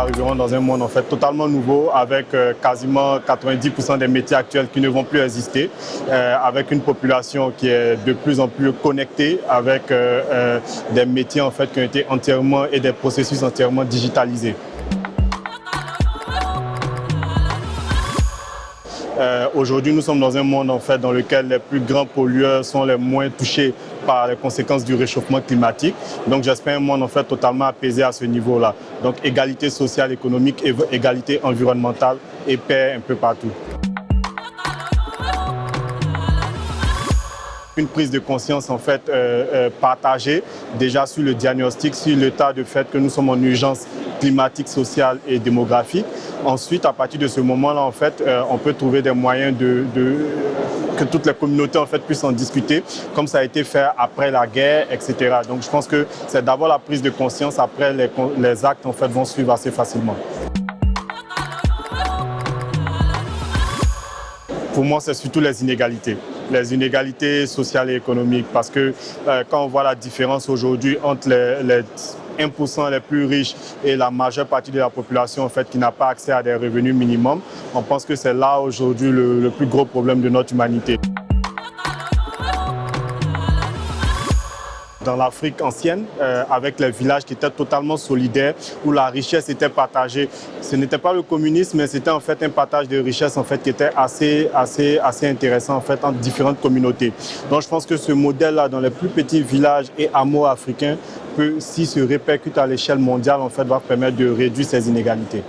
arriverons dans un monde en fait totalement nouveau avec quasiment 90% des métiers actuels qui ne vont plus exister, avec une population qui est de plus en plus connectée, avec des métiers en fait qui ont été entièrement et des processus entièrement digitalisés. Aujourd'hui, nous sommes dans un monde en fait, dans lequel les plus grands pollueurs sont les moins touchés par les conséquences du réchauffement climatique. Donc j'espère un monde en fait, totalement apaisé à ce niveau-là. Donc égalité sociale, économique, égalité environnementale et paix un peu partout. Une prise de conscience en fait partagée déjà sur le diagnostic, sur l'état de fait que nous sommes en urgence climatique, sociale et démographique. Ensuite, à partir de ce moment-là, en fait, on peut trouver des moyens que toutes les communautés en fait, puissent en discuter, comme ça a été fait après la guerre, etc. Donc je pense que c'est d'abord la prise de conscience, après les actes en fait, vont suivre assez facilement. Pour moi, c'est surtout les inégalités sociales et économiques, parce que quand on voit la différence aujourd'hui entre les 1% les plus riches et la majeure partie de la population en fait, qui n'a pas accès à des revenus minimums, on pense que c'est là aujourd'hui le plus gros problème de notre humanité. Dans l'Afrique ancienne, avec les villages qui étaient totalement solidaires, où la richesse était partagée. Ce n'était pas le communisme, mais c'était en fait un partage de richesse en fait, qui était assez intéressant en fait, entre différentes communautés. Donc je pense que ce modèle-là, dans les plus petits villages et hameaux africains, peut, s'il se répercute à l'échelle mondiale, en fait, va permettre de réduire ces inégalités.